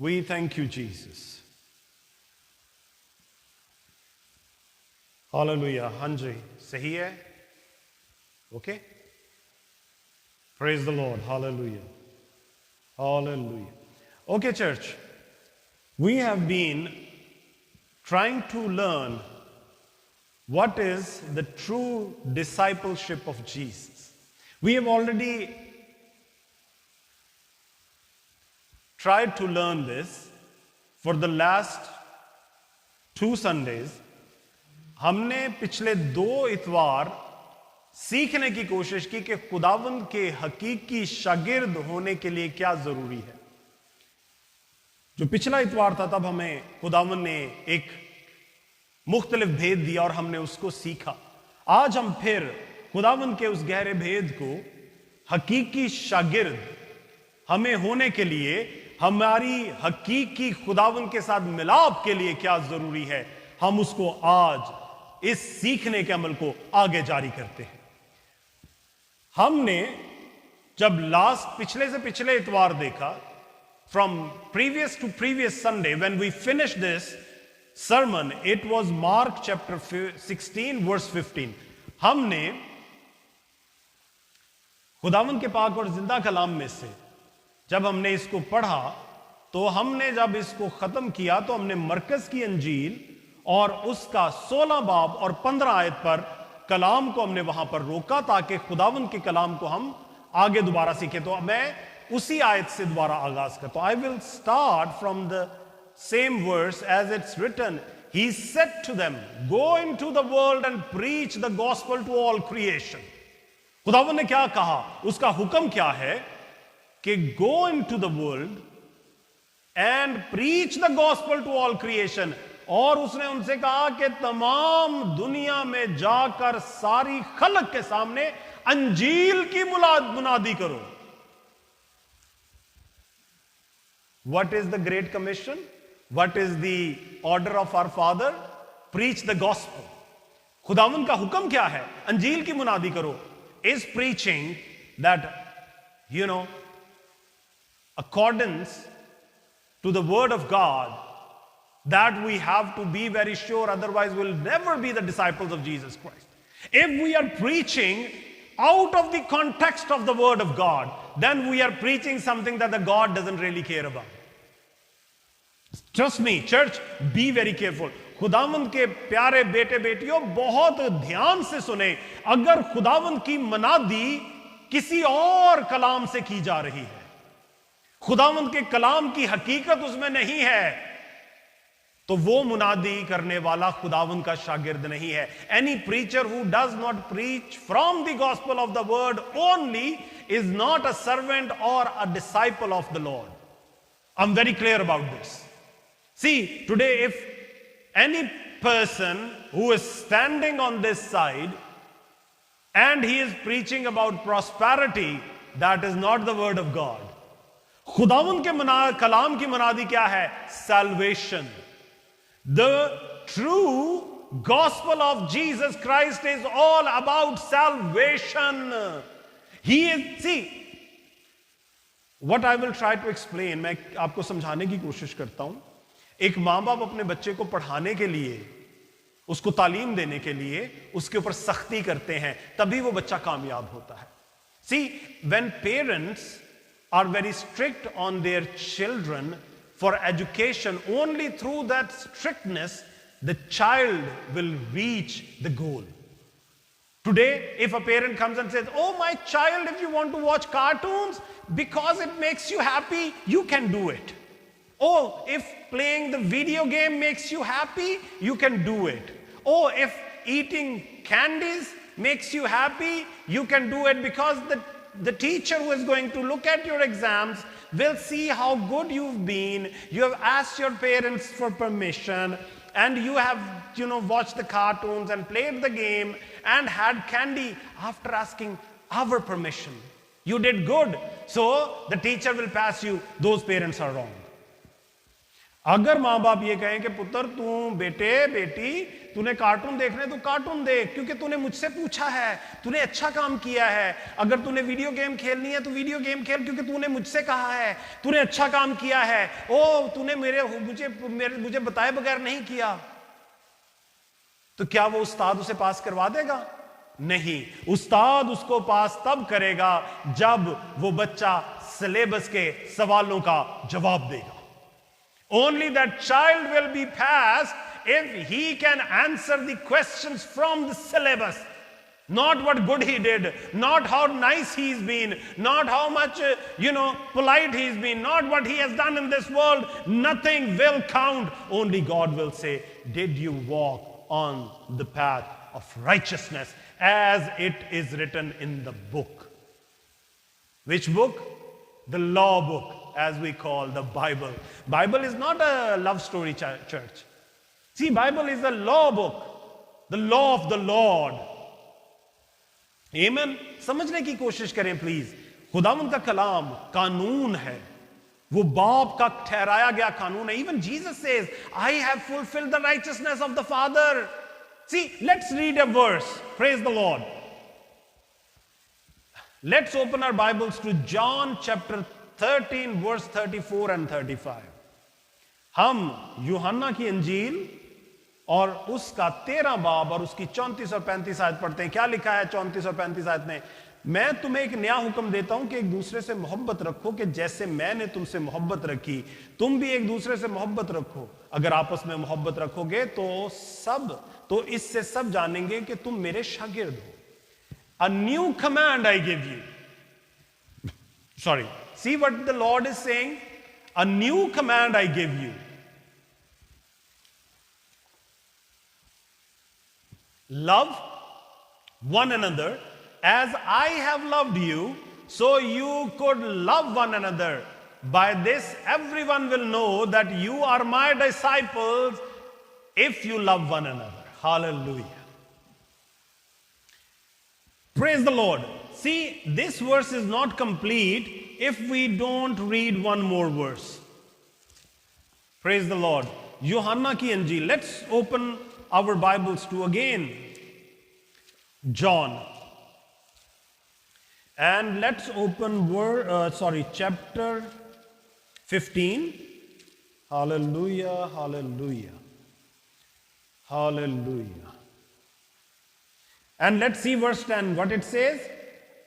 We thank you, Jesus. Hallelujah. हाँ जी, सही है? Okay? Praise the Lord. Hallelujah. Hallelujah. Okay, church. We have been trying to learn what is the true discipleship of Jesus. We have already tried to learn this for the last 2 Sundays. हमने पिछले 2 इतवार सीखने की कोशिश की कि खुदावंद के हकीकी शागिर्द होने के लिए क्या जरूरी है। जो पिछला इतवार था तब हमें खुदावंद ने एक मुख्तलिफ भेद दिया और हमने उसको सीखा। आज हम फिर खुदावंद के उस गहरे भेद को, हकीकी शागिर्द हमें होने के लिए, हमारी हकीकी खुदावंद के साथ मिलाप के लिए क्या जरूरी है, हम उसको आज इस सीखने के अमल को आगे जारी करते हैं। हमने जब पिछले से पिछले इतवार देखा, from previous to previous Sunday, when we finish this sermon, it was Mark chapter 16 verse 15. हमने खुदावंद के पाक और जिंदा कलाम में से जब हमने इसको पढ़ा, तो हमने जब इसको खत्म किया तो हमने मरकज की अंजील और उसका 16 बाब और 15 आयत पर कलाम को हमने वहां पर रोका ताकि खुदावंद के कलाम को हम आगे दोबारा सीखें। तो मैं उसी आयत से दोबारा आगाज करता हूं। I will start from the same verse as it's written. He said to them, go into the world and preach the gospel to all creation. खुदावंद ने क्या कहा, उसका हुक्म क्या है कि go into the world and preach the gospel to all creation. और उसने उनसे कहा कि तमाम दुनिया में जाकर सारी खलक के सामने अंजील की मुनादी करो। What is the Great Commission? What is the order of our Father? Preach the gospel. खुदावंद का हुक्म क्या है? अंजील की मुनादी करो। Is preaching that, accordance to the word of God, that we have to be very sure, otherwise we'll never be the disciples of Jesus Christ. If we are preaching out of the context of the word of God, then we are preaching something that the God doesn't really care about. Trust me, church, be very careful. खुदावंद के प्यारे बेटे बेटियों, बहुत ध्यान से सुने। अगर खुदावंद की मनादी किसी और कलाम से की जा रही है, खुदावंद के कलाम की हकीकत उसमें नहीं है, तो वो मुनादी करने वाला खुदावंद का शागिर्द नहीं है। Any preacher who does not preach from the gospel of the word only is not a servant or a disciple of the Lord. I'm very clear about this. See, today if any person who is standing on this side and he is preaching about prosperity, that is not the word of God. खुदावंद के कलाम की मुनादी क्या है? Salvation. The true gospel of Jesus Christ is all about salvation. What I will try to explain, मैं आपको समझाने की कोशिश करता हूं। एक मां बाप अपने बच्चे को पढ़ाने के लिए, उसको तालीम देने के लिए उसके ऊपर सख्ती करते हैं, तभी वो बच्चा कामयाब होता है। See, when parents are very strict on their children for education, only through that strictness the child will reach the goal. Today, if a parent comes and says, oh, my child, if you want to watch cartoons because it makes you happy, you can do it. Oh, if playing the video game makes you happy, you can do it. Oh, if eating candies makes you happy, you can do it, because the teacher who is going to look at your exams will see how good you've been. You have asked your parents for permission, and you have, watched the cartoons and played the game and had candy after asking our permission. You did good, so the teacher will pass you. Those parents are wrong. अगर मां बाप ये कहें कि पुत्र तू बेटे बेटी तूने कार्टून देखने तो कार्टून देख, क्योंकि तूने मुझसे पूछा है, तूने अच्छा काम किया है। अगर तूने वीडियो गेम खेलनी है तो वीडियो गेम खेल, क्योंकि तूने मुझसे कहा है, तूने अच्छा काम किया है। ओ तूने मुझे बताए बगैर नहीं किया। तो क्या वो उस्ताद उसे पास करवा देगा? नहीं, उस्ताद उसको पास तब करेगा जब वो बच्चा सिलेबस के सवालों का जवाब देगा। Only that child will be passed if he can answer the questions from the syllabus. Not what good he did, not how nice he's been, not how much, polite he's been, not what he has done in this world. Nothing will count. Only God will say, did you walk on the path of righteousness as it is written in the book? Which book? The law book, as we call the Bible. Bible is not a love story church. See, Bible is a law book, the law of the Lord. Amen. समझने की कोशिश करें please. खुदावंद का कलाम कानून है, वो बाप का ठहराया गया कानून है। Even Jesus says, I have fulfilled the righteousness of the Father. See, let's read a verse. Praise the Lord. Let's open our Bibles to John chapter 13 verse 34 and 35. हम यूहन्ना की इंजील और उसका 13 बाब और उसकी 34 और 35 आयत पढ़ते हैं। क्या लिखा है 34 और 35 आयत में? मैं तुम्हें एक नया हुक्म देता हूं कि एक दूसरे से मोहब्बत रखो, कि जैसे मैंने तुमसे मोहब्बत रखी तुम भी एक दूसरे से मोहब्बत रखो। अगर आपस में मोहब्बत रखोगे तो इससे सब जानेंगे कि तुम मेरे शागिर्द हो। A new command I give you. Sorry. See what the Lord is saying? A new command I give you. Love one another as I have loved you, so you could love one another. By this everyone will know that you are my disciples if you love one another. Hallelujah. Praise the Lord. See, this verse is not complete if we don't read one more verse. Praise the Lord. यूहन्ना की इंजील. Let's open our Bibles to again John. And let's open chapter 15. Hallelujah, hallelujah. Hallelujah. And let's see verse 10 what it says.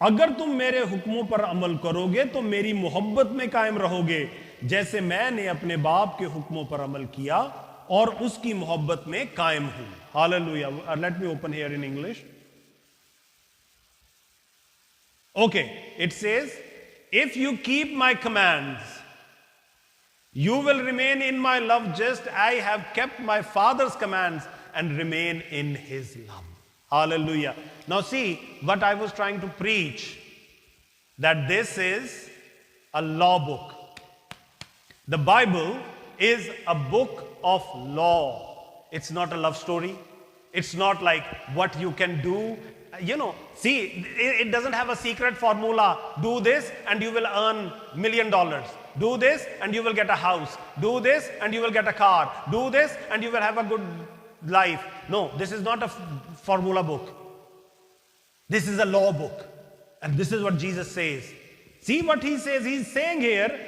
अगर तुम मेरे हुक्मों पर अमल करोगे तो मेरी मोहब्बत में कायम रहोगे, जैसे मैंने अपने बाप के हुक्मों पर अमल किया और उसकी मोहब्बत में कायम हूं। Hallelujah. Let me open here in English. Okay, it says, if you keep my commands, you will remain in my love just as I have kept my Father's commands and remain in his love. Hallelujah. Now see what I was trying to preach, that this is a law book. The Bible is a book of law. It's not a love story. It's not like what you can do. See, it doesn't have a secret formula. Do this and you will earn $1 million. Do this and you will get a house. Do this and you will get a car. Do this and you will have a good life. No, this is not a formula book. This is a law book. And this is what Jesus says. See what he says. He's saying here,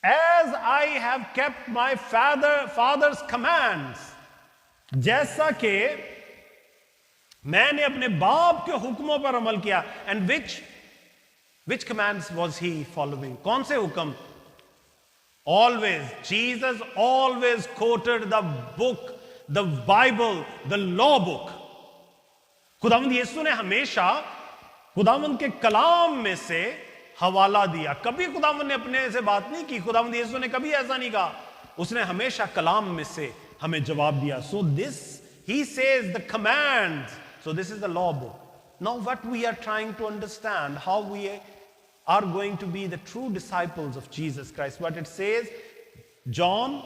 as I have kept my father's commands, जैसा कि मैंने अपने बाप के हुक्मों पर अमल किया. And which commands was he following? कौन से हुक्म? Always, Jesus always quoted the book, the Bible, the law book. खुदावंद यीशु ने हमेशा खुदावंद के कलाम में से हवाला दिया. कभी खुदावंद ने अपने से बात नहीं की. खुदावंद यीशु ने कभी ऐसा नहीं कहा. उसने हमेशा कलाम में से हमें जवाब दिया. So this, he says the commands. So this is the law book. Now what we are trying to understand, how we are going to be the true disciples of Jesus Christ. What it says, John,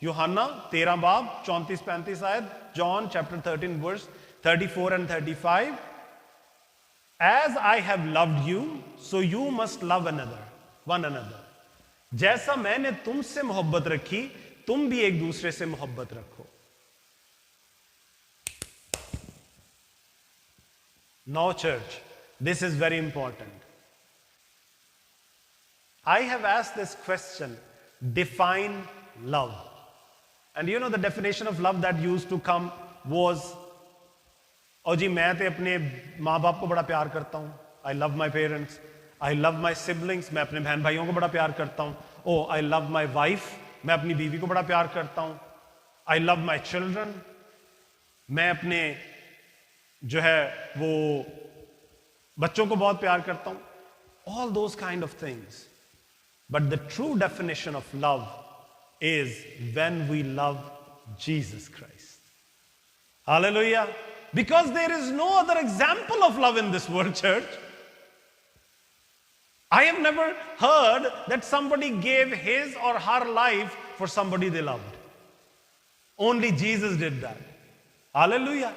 यूहन्ना 13 बाब 34-35 आयत, John chapter 13 verse 34 and 35. As I have loved you, so you must love one another. जैसा मैंने तुमसे मोहब्बत रखी तुम भी एक दूसरे से मोहब्बत रखो। Now, church, this is very important. I have asked this question, define love. And you know the definition of love that used to come was, oh ji, मैं तो अपने माँ बाप को बड़ा प्यार करता हूँ. I love my parents. I love my siblings. मैं अपने बहन भाइयों को बड़ा प्यार करता हूँ. Oh, I love my wife. मैं अपनी बीवी को बड़ा प्यार करता हूँ. I love my children. मैं अपने जो है वो बच्चों को बहुत प्यार करता हूँ. All those kind of things. But the true definition of love is when we love Jesus Christ. Hallelujah. Because there is no other example of love in this world, church. I have never heard that somebody gave his or her life for somebody they loved. Only Jesus did that. Hallelujah.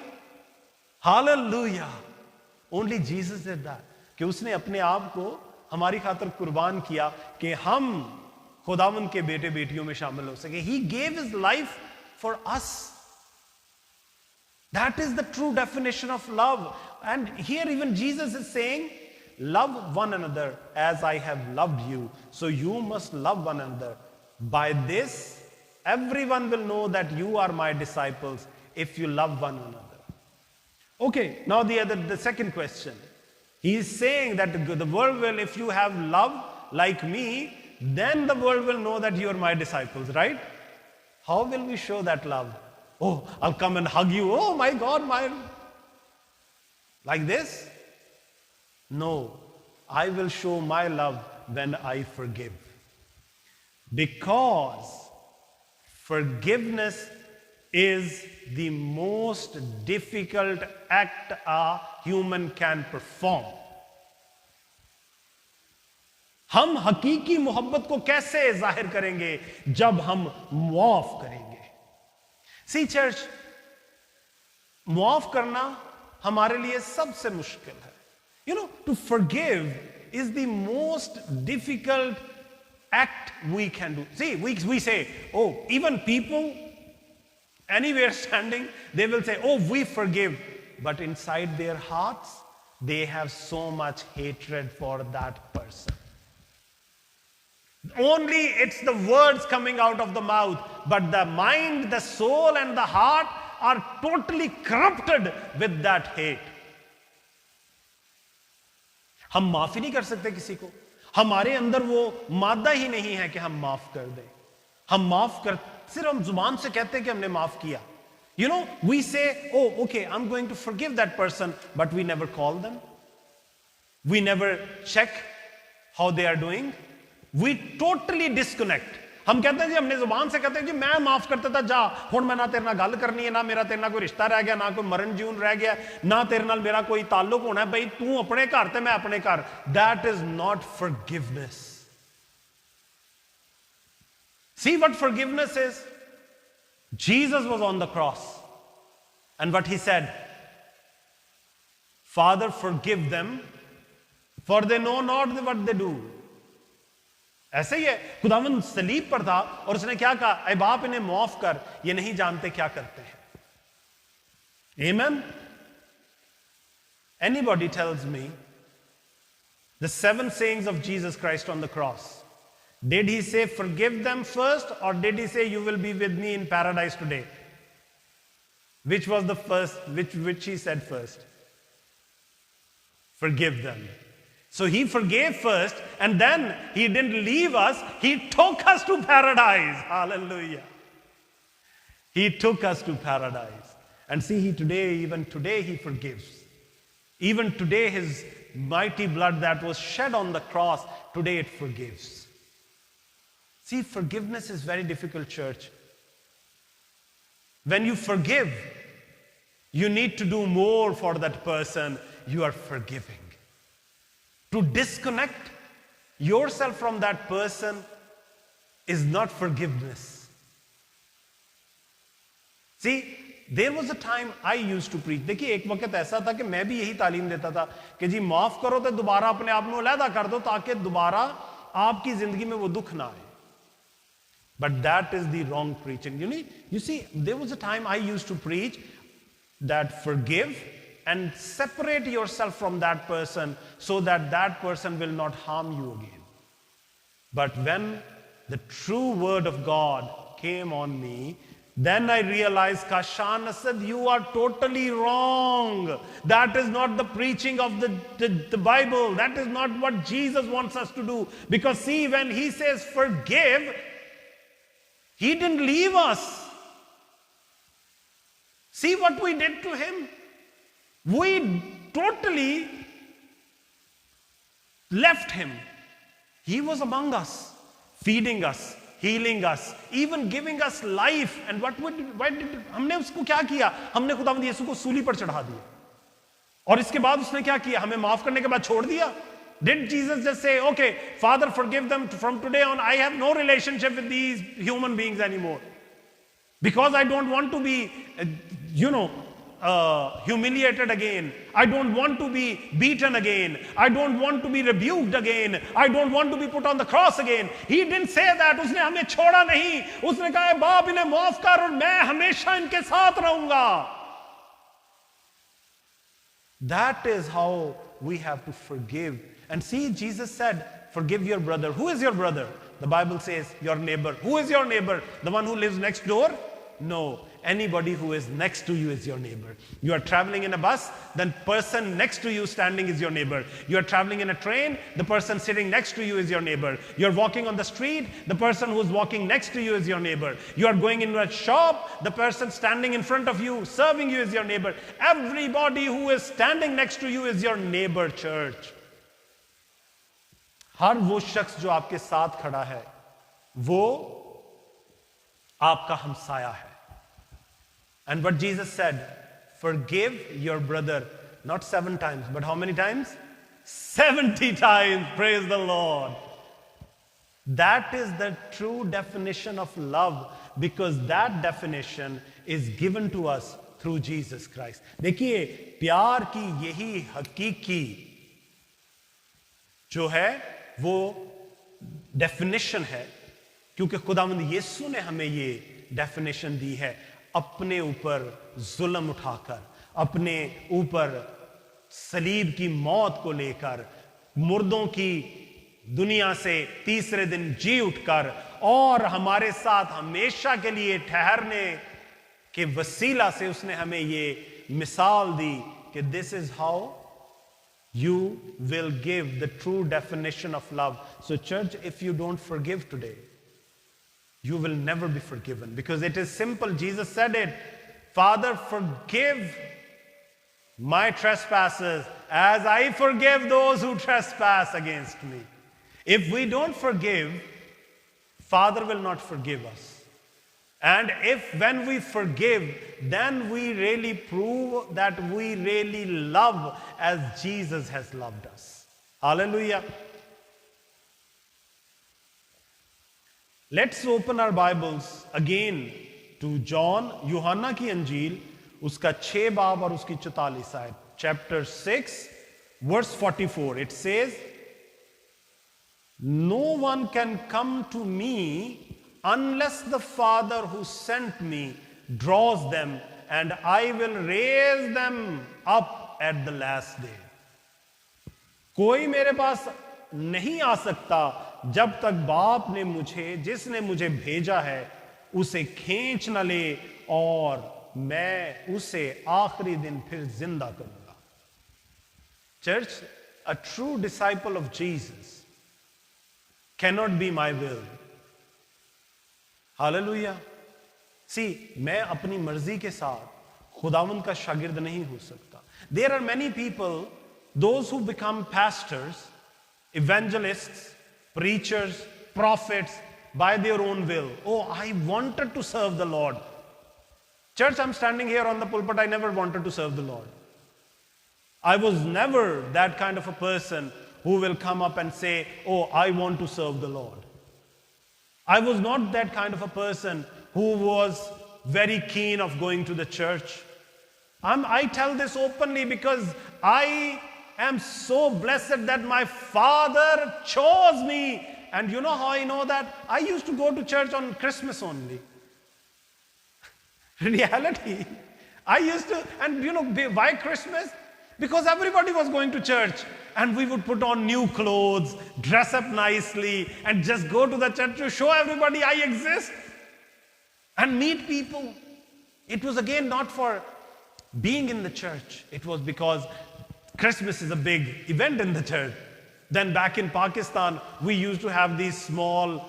Hallelujah. Only Jesus did that. कि उसने अपने आप को हमारी खातिर कुर्बान किया कि हम खुदावंद के बेटे बेटियों में शामिल हो सके. He gave his life for us. That is the true definition of love. And here even Jesus is saying, love one another as I have loved you. So you must love one another. By this, everyone will know that you are my disciples if you love one another. Okay, now the second question. He is saying that the world will, if you have love like me, then the world will know that you are my disciples, right? How will we show that love? Oh, I'll come and hug you. Oh my God, like this? No, I will show my love when I forgive. Because forgiveness is the most difficult act a human can perform. हम हकीकी मोहब्बत को कैसे जाहिर करेंगे जब हम मुआफ करेंगे. See church, मुआफ करना हमारे लिए सबसे मुश्किल है. You know, to forgive is the most difficult act we can do. See, we say, oh, even people anywhere standing, they will say, oh, we forgive. But inside their hearts, they have so much hatred for that person. Only it's the words coming out of the mouth, but the mind, the soul, and the heart are totally corrupted with that hate. हम माफी नहीं कर सकते किसी को. हमारे अंदर वो मादा ही नहीं है कि हम माफ कर दें. हम माफ कर सिर्फ हम जुबान से कहते हैं कि हमने माफ किया. You know, we say, oh, okay, I'm going to forgive that person, but we never call them. We never check how they are doing. We totally disconnect. हम कहते हैं जी, हमने जुबान से कहते हैं जी मैं माफ करता था, जा हुण मैं ना तेरे नाल गल करनी है, ना मेरा तेरे नाल कोई रिश्ता रह गया, ना कोई मरण जीवन रह गया, ना तेरे नाल मेरा कोई ताल्लुक होना है, भाई तू अपने घर ते मैं अपने घर. That is not forgiveness. See what forgiveness is? Jesus was on the cross, and what he said, Father, forgive them, for they know not what they do. ऐसे ही है, खुदावंद सलीब पर था और उसने क्या कहा, ऐ बाप इन्हें माफ कर, ये नहीं जानते क्या करते हैं. Amen. Anybody tells me the 7 sayings of Jesus Christ on the cross, did he say forgive them first, or did he say you will be with me in paradise today? Which was the first, which he said first? Forgive them. So he forgave first, and then he didn't leave us, he took us to paradise. Hallelujah. He took us to paradise. And see, even today he forgives. Even today his mighty blood that was shed on the cross, today it forgives. See, forgiveness is very difficult, church. When you forgive, you need to do more for that person you are forgiving. To disconnect yourself from that person is not forgiveness. See, there was a time I used to preach. देखिए, एक वक्त ऐसा था कि मैं भी यही तालीम देता था कि जी माफ करो तो दोबारा अपने आप को अलहदा कर दो ताकि दोबारा आपकी जिंदगी में वो दुख ना आए. But that is the wrong preaching. You see, there was a time I used to preach that forgive and separate yourself from that person so that that person will not harm you again. But when the true word of God came on me, then I realized, Kashan Asad, you are totally wrong. That is not the preaching of the Bible. That is not what Jesus wants us to do. Because see, when he says forgive, he didn't leave us. See what we did to him? We totally left him. He was among us, feeding us, healing us, even giving us life. And हमने उसको क्या किया? हमने खुदावंद यीशु को सूली पर चढ़ा दिया. और इसके बाद उसने क्या किया? हमें माफ करने के बाद छोड़ दिया. Did Jesus just say, okay, Father, forgive them from today on, I have no relationship with these human beings anymore. Because I don't want to be, humiliated again. I don't want to be beaten again. I don't want to be rebuked again. I don't want to be put on the cross again. He didn't say that. उसने हमें छोड़ा नहीं. उसने कहा बाप इन्हें माफ कर और मैं हमेशा इनके साथ रहूंगा. That is how we have to forgive. And see, Jesus said, forgive your brother. Who is your brother? The Bible says your neighbor. Who is your neighbor? The one who lives next door? No. Anybody who is next to you is your neighbor. You are traveling in a bus, then person next to you standing is your neighbor. You are traveling in a train, the person sitting next to you is your neighbor. You are walking on the street, the person who is walking next to you is your neighbor. You are going into a shop, the person standing in front of you, serving you is your neighbor. Everybody who is standing next to you is your neighbor, church. हर वो शख्स जो आपके साथ खड़ा है, वो आपका हमसाया है. And what Jesus said, forgive your brother, not 7 times, but how many times? 70 times, praise the Lord. That is the true definition of love, because that definition is given to us through Jesus Christ. देखिए, प्यार की यही हकीकी जो है, वो definition है, क्योंकि खुदावंद यीशु ने हमें ये definition दी है. अपने ऊपर जुल्म उठाकर, अपने ऊपर सलीब की मौत को लेकर, मुर्दों की दुनिया से तीसरे दिन जी उठकर और हमारे साथ हमेशा के लिए ठहरने के वसीला से उसने हमें ये मिसाल दी कि this is how you will give the true definition of love. So church, if you don't forgive today, you will never be forgiven, because it is simple. Jesus said it, Father, forgive my trespasses as I forgive those who trespass against me. If we don't forgive, Father will not forgive us. And when we forgive, then we really prove that we really love as Jesus has loved us. Hallelujah. Let's open our Bibles again to John, यूहन्ना की अंजील, उसका 6 बाब और उसकी 44 आयत. Chapter 6, verse 44. It says, no one can come to me unless the Father who sent me draws them, and I will raise them up at the last day. कोई मेरे पास नहीं आ सकता जब तक बाप ने जिसने मुझे भेजा है उसे खींच न ले और मैं उसे आखिरी दिन फिर जिंदा करूंगा. Church, a true disciple of Jesus cannot be my will. Hallelujah. See, मैं अपनी मर्जी के साथ खुदावंद का शागिर्द नहीं हो सकता. There are many people, those who become pastors, evangelists, preachers, prophets, by their own will. Oh, I wanted to serve the Lord. Church, I'm standing here on the pulpit, I never wanted to serve the Lord. I was never that kind of a person who will come up and say, oh, I want to serve the Lord. I was not that kind of a person who was very keen of going to the church. I tell this openly because I am so blessed that my Father chose me And you know how I know that? I used to go to church on Christmas only. Reality. I used to, and you know, why Christmas? Because everybody was going to church and we would put on new clothes, dress up nicely, and just go to the church to show everybody I exist and meet people. It was again not for being in the church. It was because Christmas is a big event in the church. Then back in Pakistan, we used to have these small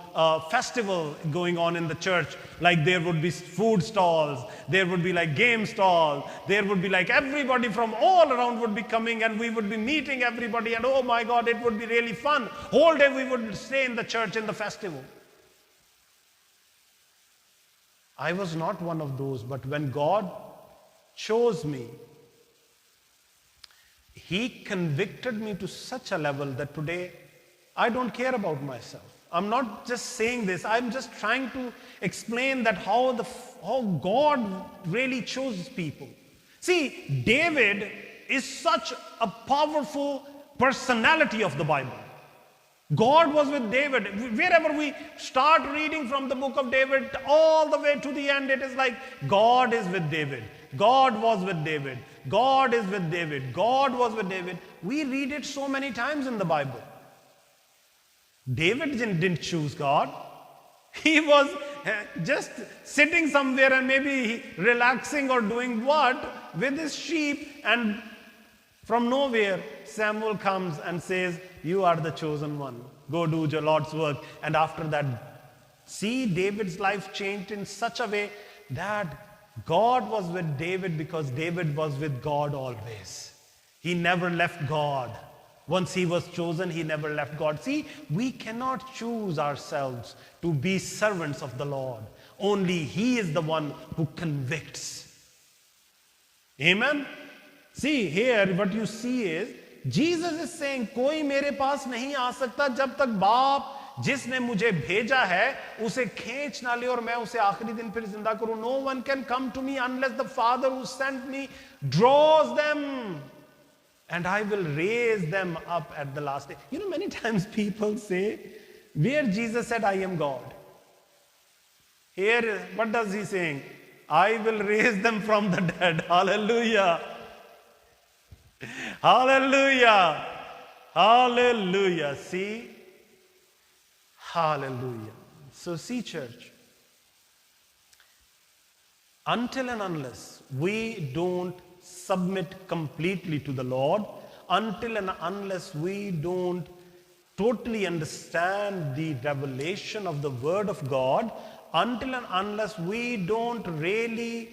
festival going on in the church. Like there would be food stalls, there would be like game stalls, there would be like everybody from all around would be coming and we would be meeting everybody, and oh my God, it would be really fun. Whole day we would stay in the church in the festival. I was not one of those, but when God chose me, He convicted me to such a level that today I don't care about myself. I'm not just saying this, I'm just trying to explain that how God really chose people. See, David is such a powerful personality of the Bible. God was with David. Wherever we start reading from the book of David, all the way to the end, it is like God is with David. God was with David. God is with David. God was with David. We read it so many times in the Bible. David didn't choose God. He was just sitting somewhere and maybe relaxing or doing what? With his sheep, and from nowhere, Samuel comes and says, you are the chosen one. Go do your Lord's work. And after that, see, David's life changed in such a way that God was with David because David was with God always. He never left God. Once he was chosen, he never left God. See, we cannot choose ourselves to be servants of the Lord. Only He is the one who convicts. Amen? See, here what you see is, Jesus is saying, कोई मेरे पास नहीं आ सकता जब तक बाप जिसने मुझे भेजा है उसे खींच ना ले और मैं उसे आखिरी दिन फिर जिंदा करूं. No one can come to me unless the Father who sent me draws them, and I will raise them up at the last day. You know, many times people say, where Jesus said, I am God. Here, what does He saying? I will raise them from the dead. Hallelujah. Hallelujah. Hallelujah. See? Hallelujah. So see, church, until and unless we don't submit completely to the Lord, until and unless we don't totally understand the revelation of the Word of God, until and unless we don't really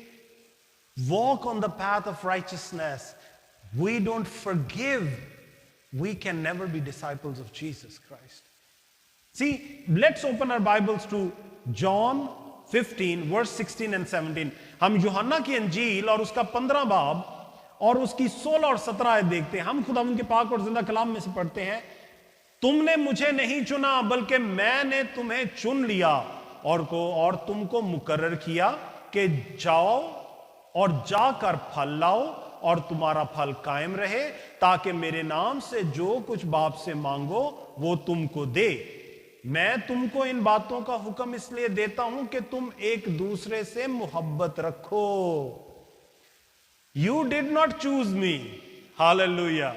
walk on the path of righteousness, we don't forgive, we can never be disciples of Jesus Christ. See, let's open our Bibles to John 15, verse 16 and 17. हम यूहन्ना की अंजील और उसका 15 बाब और उसकी 16 और 17 आयत देखते हैं. हम खुदा उनके पाक और जिंदा कलाम में से पढ़ते हैं. तुमने मुझे नहीं चुना बल्कि मैंने तुम्हें चुन लिया और तुमको मुकर्रर किया कि जाओ और जाकर फल लाओ और तुम्हारा फल कायम रहे, ताकि मेरे नाम से जो कुछ बाप से मांगो वो तुमको दे. मैं तुमको इन बातों का हुक्म इसलिए देता हूं कि तुम एक दूसरे से मोहब्बत रखो. You did not choose me. Hallelujah.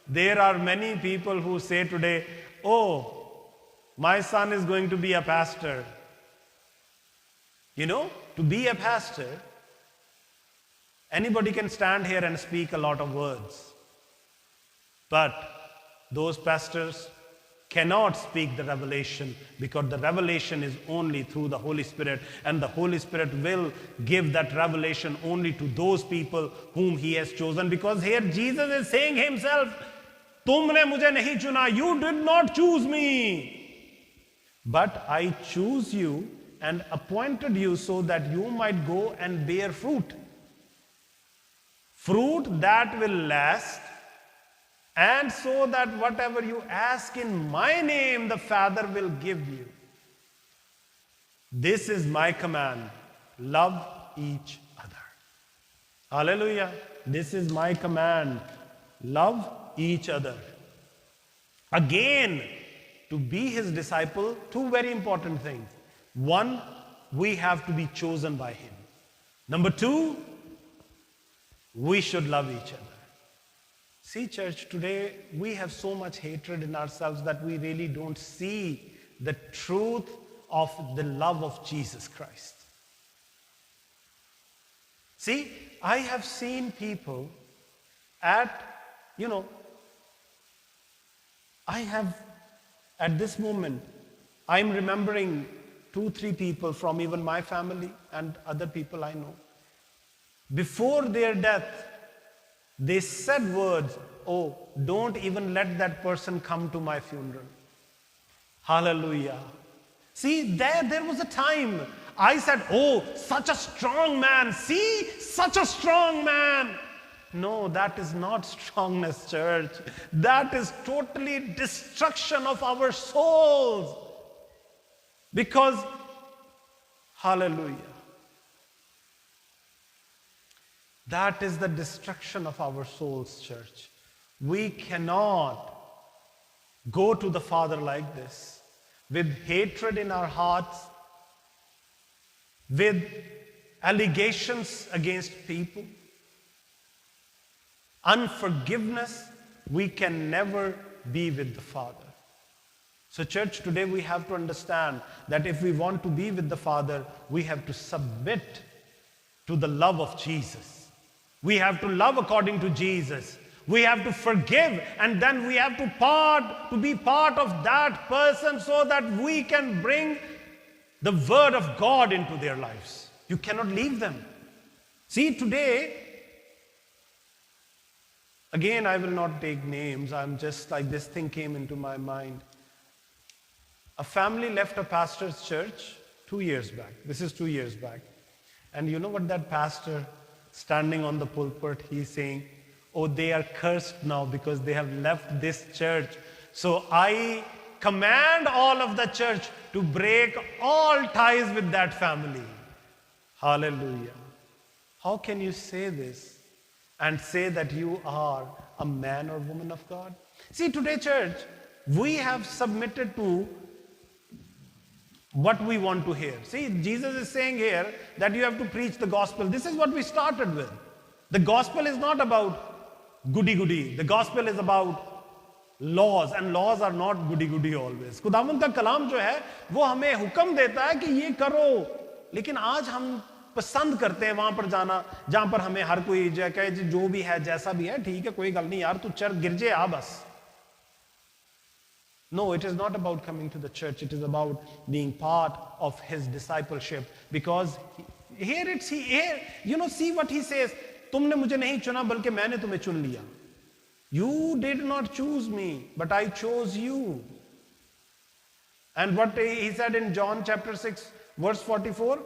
There are many people who say today, oh, my son is going to be a pastor. You know, to be a pastor, anybody can stand here and speak a lot of words. But those pastors cannot speak the revelation, because the revelation is only through the Holy Spirit, and the Holy Spirit will give that revelation only to those people whom He has chosen. Because here Jesus is saying Himself, तुमने मुझे नहीं चुना, you did not choose me, but I choose you and appointed you so that you might go and bear fruit. Fruit that will last, and so that whatever you ask in my name, the Father will give you. This is my command. Love each other. Hallelujah. This is my command. Love each other. Again, to be his disciple, two very important things. One, we have to be chosen by him. Number two, we should love each other. See, church, today we have so much hatred in ourselves that we really don't see the truth of the love of Jesus Christ. See, I have seen people at this moment, I'm remembering 2-3 people from even my family and other people I know. Before their death, they said words, oh, don't even let that person come to my funeral. Hallelujah. See, there was a time I said, oh, such a strong man. See, such a strong man. No, that is not strongness, church. That is totally destruction of our souls. Because, hallelujah, that is the destruction of our souls, church. We cannot go to the Father like this, with hatred in our hearts, with allegations against people, unforgiveness. We can never be with the Father. So church, today we have to understand that if we want to be with the Father, we have to submit to the love of Jesus. We have to love according to Jesus. We have to forgive, and then we have to be part of that person so that we can bring the word of God into their lives. You cannot leave them. See, today, again, I will not take names. I'm just like, this thing came into my mind. A family left a pastor's church 2 years back. This is 2 years back. And you know what that pastor, standing on the pulpit, he's saying, oh, they are cursed now because they have left this church. So I command all of the church to break all ties with that family. Hallelujah. How can you say this and say that you are a man or woman of God? See, today, church, we have submitted to what we want to hear. See, Jesus is saying here that you have to preach the gospel. This is what we started with. The gospel is not about goody-goody. The gospel is about laws, and laws are not goody-goody always. खुदावंद का कलाम जो है वो हमें हुक्म देता है कि ये करो, लेकिन आज हम पसंद करते हैं वहां पर जाना जहां पर हमें हर कोई कहे जो भी है जैसा भी है ठीक है, कोई गल नहीं यार, तू चर्च गिरजे आ बस. No, it is not about coming to the church. It is about being part of his discipleship. Because here, see what he says. तुमने मुझे नहीं चुना बल्कि मैंने तुम्हें चुन लिया. You did not choose me, but I chose you. And what he said in John chapter 6, verse 44.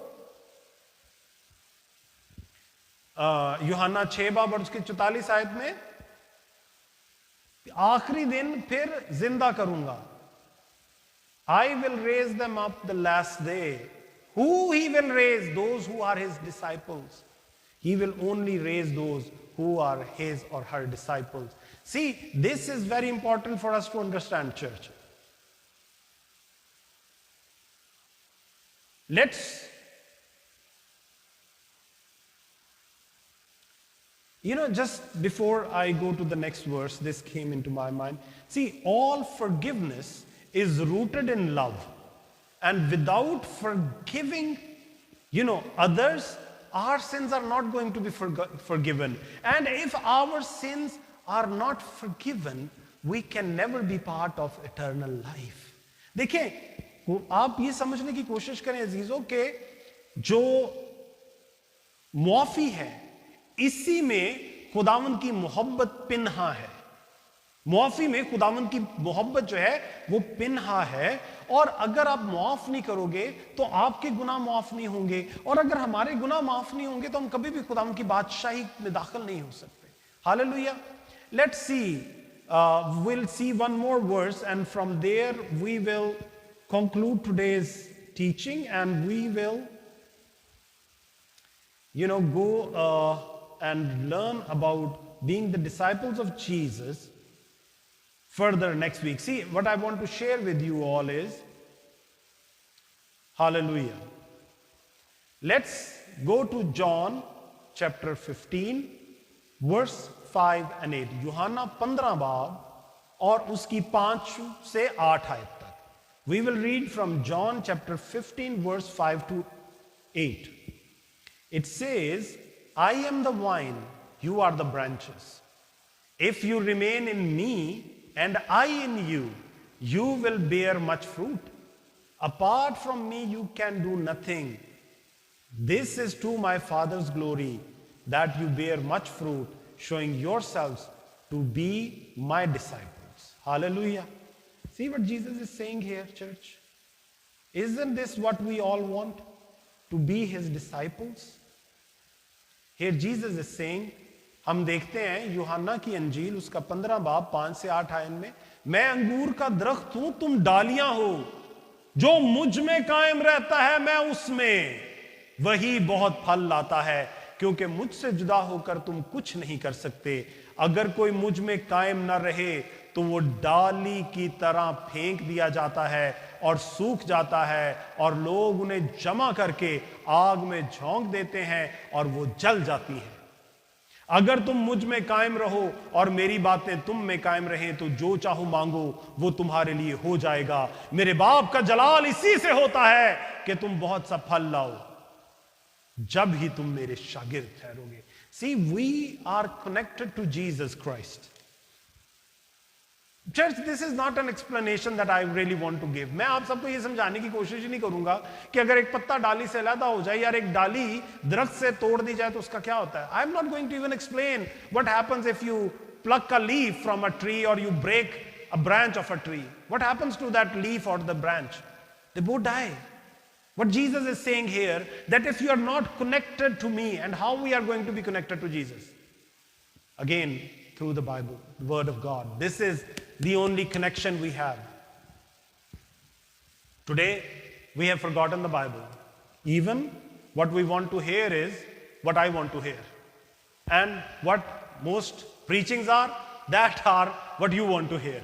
यूहन्ना 6 बाब और उसकी 44 आयत में, आखिरी दिन फिर जिंदा करूंगा. I will raise them up the last day. Who he will raise? Those who are his disciples. He will only raise those who are his or her disciples. See, this is very important for us to understand, church. Just before I go to the next verse, this came into my mind. See, all forgiveness is rooted in love. And without forgiving, others, our sins are not going to be forgiven. And if our sins are not forgiven, we can never be part of eternal life. देखिए, आप ये समझने की कोशिश करें अजीजों के जो मुआफी है, इसी में खुदावंद की मोहब्बत पिन्हा है. मुआफी में खुदावंद की मोहब्बत जो है वो पिन्हा है. और अगर आप माफ नहीं करोगे तो आपके गुनाह माफ नहीं होंगे, और अगर हमारे गुनाह माफ नहीं होंगे तो हम कभी भी खुदावंद की बादशाही में दाखिल नहीं हो सकते. Hallelujah. Let's see. We'll see one more verse, and from there we will conclude today's teaching, and we will go and learn about being the disciples of Jesus further next week. See, what I want to share with you all is, hallelujah. Let's go to John chapter 15, verse 5 and 8. यूहन्ना 15 बाब और उसकी 5 से 8 आयत तक. We will read from John chapter 15, verse 5 to 8. It says, I am the vine, you are the branches. If you remain in me and I in you, you will bear much fruit. Apart from me, you can do nothing. This is to my Father's glory, that you bear much fruit, showing yourselves to be my disciples. Hallelujah. See what Jesus is saying here, church? Isn't this what we all want? To be his disciples? Here Jesus is saying, हम देखते हैं यूहन्ना की अंजील उसका 15 बाब 5 से 8 आयत में, मैं अंगूर का दरख्त हूं, तुम डालियां हो, जो मुझ में कायम रहता है मैं उसमें, वही बहुत फल लाता है, क्योंकि मुझसे जुदा होकर तुम कुछ नहीं कर सकते. अगर कोई मुझ में कायम न रहे तो वो डाली की तरह फेंक दिया जाता है और सूख जाता है, और लोग उन्हें जमा करके आग में झोंक देते हैं और वो जल जाती है. अगर तुम मुझ में कायम रहो और मेरी बातें तुम में कायम रहें तो जो चाहो मांगो वो तुम्हारे लिए हो जाएगा. मेरे बाप का जलाल इसी से होता है कि तुम बहुत सा फल लाओ, जब ही तुम मेरे शागिर्द ठहरोगे. See, we are connected to Jesus Christ. Church, this is not an explanation that I really want to give. मैं आप सबको ये समझाने की कोशिश ही नहीं करूंगा कि अगर एक पत्ता डाली से अलग हो जाए या एक डाली दरख्त से तोड़ दी जाए तो उसका क्या होता है. I am not going to even explain what happens if you pluck a leaf from a tree or you break a branch of a tree. What happens to that leaf or the branch? They both die. What Jesus is saying here, that if you are not connected to me, and how we are going to be connected to Jesus? Again, through the Bible, the Word of God. This is the only connection we have. Today, we have forgotten the Bible. Even what we want to hear is what I want to hear. And what most preachings are, that are what you want to hear.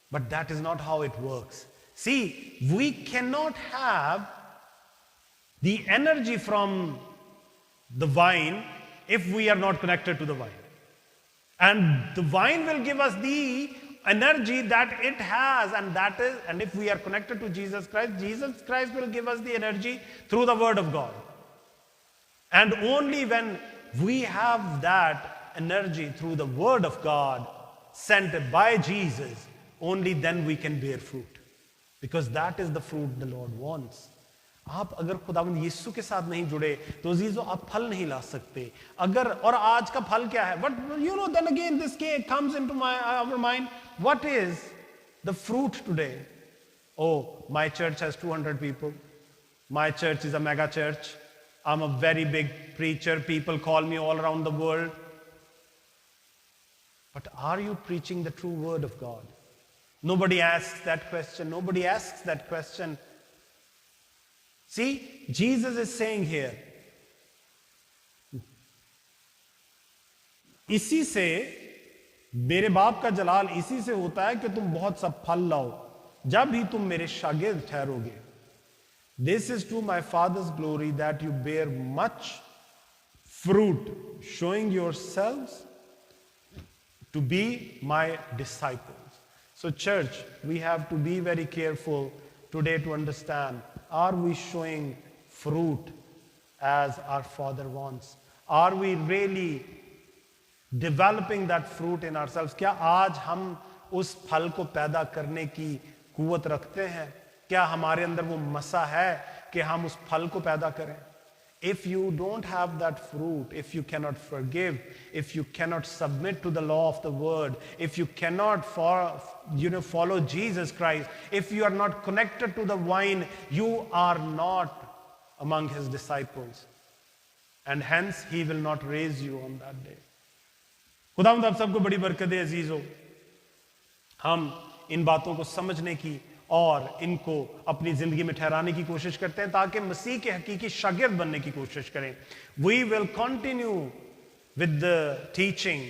But that is not how it works. See, we cannot have the energy from the vine if we are not connected to the vine. And the vine will give us the energy that it has, and if we are connected to Jesus Christ will give us the energy through the Word of God. And only when we have that energy through the Word of God sent by Jesus, only then we can bear fruit. Because that is the fruit the Lord wants. आप अगर खुदावंद यीशु के साथ नहीं जुड़े तो अजीजों आप फल नहीं ला सकते. अगर और आज का फल क्या है? But you know, then again this comes into our mind. What is the fruit today? Oh, my church has 200 people. My church is a mega church. I'm a very big preacher. People call me all around the world. But are you preaching the true word of God? Nobody asks that question. Nobody asks that question. See, Jesus is saying here, इसी से मेरे बाप का जलाल इसी से होता है कि तुम बहुत सा फल लाओ, जब ही तुम मेरे शागिर्द ठहरोगे. This is to my Father's glory that you bear much fruit, showing yourselves to be my disciples. So church, we have to be very careful today to understand, are we showing fruit as our Father wants? Are we really developing that fruit in ourselves? क्या आज हम उस फल को पैदा करने की कुवत रखते हैं? क्या हमारे अंदर वो मसा है कि हम उस फल को पैदा करें? If you don't have that fruit, if you cannot forgive, if you cannot submit to the law of the word, if you cannot follow Jesus Christ, if you are not connected to the vine, you are not among his disciples. And hence he will not raise you on that day. खुदावंद आप सबको बड़ी बरकत दे अजीजों. हम इन बातों को समझने की और इनको अपनी जिंदगी में ठहराने की कोशिश करते हैं ताकि मसीह के हकीकी शागिर्द बनने की कोशिश करें. We will continue with the teaching.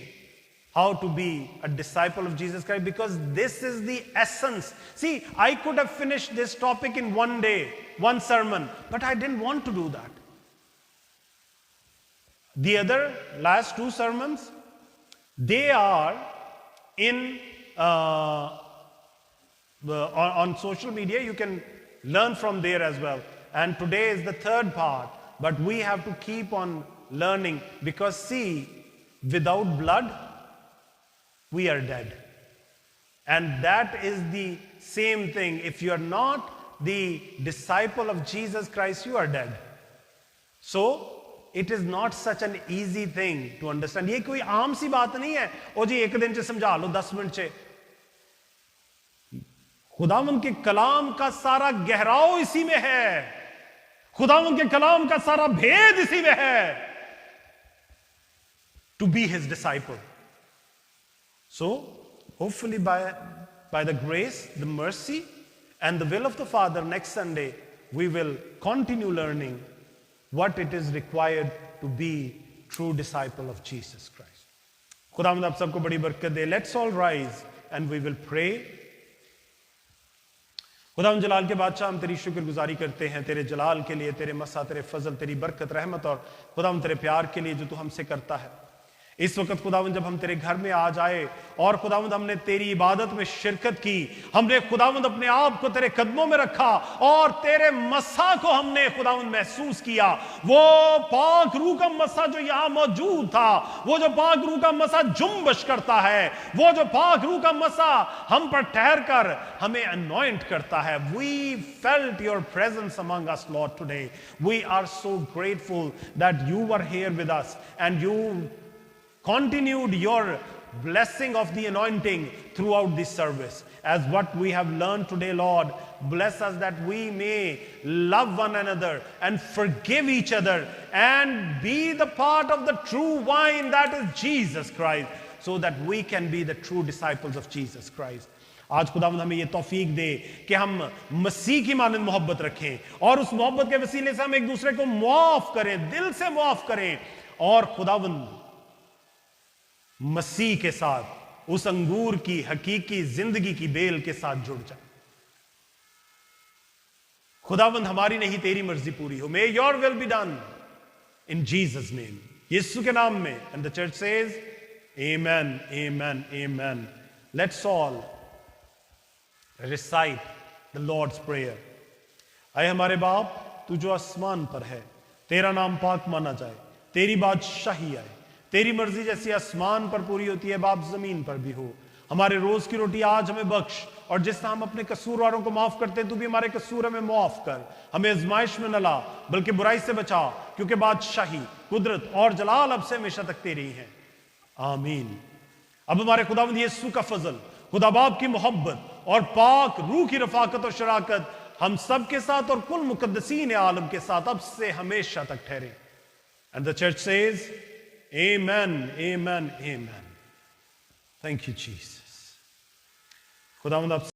how to be a disciple of Jesus Christ, because this is the essence. See, I could have finished this topic in one day, one sermon, but I didn't want to do that. The other last two sermons, they are in on social media. You can learn from there as well. And today is the third part, but we have to keep on learning, because see, without blood, we are dead. And that is the same thing. If you are not the disciple of Jesus Christ, you are dead. So, it is not such an easy thing to understand. ये कोई आम सी बात नहीं है, ओ जी एक दिन चे समझा लो 10 मिनट चे। खुदावंद के कलाम का सारा गहराव इसी में है, खुदावंद के कलाम का सारा भेद इसी में है। To be his disciple. So, hopefully by the grace, the mercy, and the will of the Father, next Sunday, we will continue learning what it is required to be true disciple of Jesus Christ. खुदावंद आप सबको बड़ी बरकत दे. Let's all rise and we will pray. खुदावंद जलाल के बादशाह, हम तेरी शुक्रगुजारी करते हैं तेरे जलाल के लिए, तेरे मसा, तेरे फजल, तेरी बरकत, रहमत और खुदावंद तेरे प्यार के लिए जो तू हमसे करता है. इस वक्त खुदावंद जब हम तेरे घर में आ जाए और खुदावंद हमने तेरी इबादत में शिरकत की, हमने खुदावंद अपने आप को तेरे कदमों में रखा और तेरे मसा को हमने खुदावंद महसूस किया, वो पाक रूह का मसा जो यहां मौजूद था, वो जो पाक रूह का मसा जुम्बश करता है, वो जो पाक रूह का मसा हम पर ठहर कर हमें अनॉइंट करता है. We felt your presence among us, Lord, today. We are so grateful that you were here with us and you continued your blessing of the anointing throughout this service. As what we have learned today, Lord, bless us that we may love one another and forgive each other and be the part of the true vine that is Jesus Christ, so that we can be the true disciples of Jesus Christ. आज खुदावंद हमें ये तौफीक दे कि हम मसीह की मानंद मोहब्बत रखें और उस मोहब्बत के वसीले से हम एक दूसरे को माफ करें, दिल से माफ करें और खुदावंद मसीह के साथ उस अंगूर की हकीकी जिंदगी की बेल के साथ जुड़ जाए. खुदावंद हमारी नहीं तेरी मर्जी पूरी हो. May your will be done in Jesus name, यीशु के नाम में. And the church says amen, amen, amen. Let's all recite the Lord's prayer. आए हमारे बाप, तू जो आसमान पर है, तेरा नाम पाक माना जाए, तेरी बादशाही आए, तेरी मर्जी जैसी आसमान पर पूरी होती है बाप जमीन पर भी हो. हमारे रोज की रोटी आज हमें बख्श, और जिस तरह हम अपने कसूरवारों को माफ करते हैं, तू भी हमारे कसूर हमें माफ कर. हमें आजमाइश में न ला बल्कि बुराई से बचा, क्योंकि बादशाही, कुदरत और जलाल अब से हमेशा तक तेरी है. आमीन. अब हमारे खुदावंद यीशु का फजल, खुदा बाप की मोहब्बत और पाक रूह की रफाकत और शराकत हम सब के साथ और कुल मुकद्दसीन आलम के साथ अब से हमेशा तक ठहरे. And the church says Amen, amen, amen. Thank you, Jesus. खुदावंद आप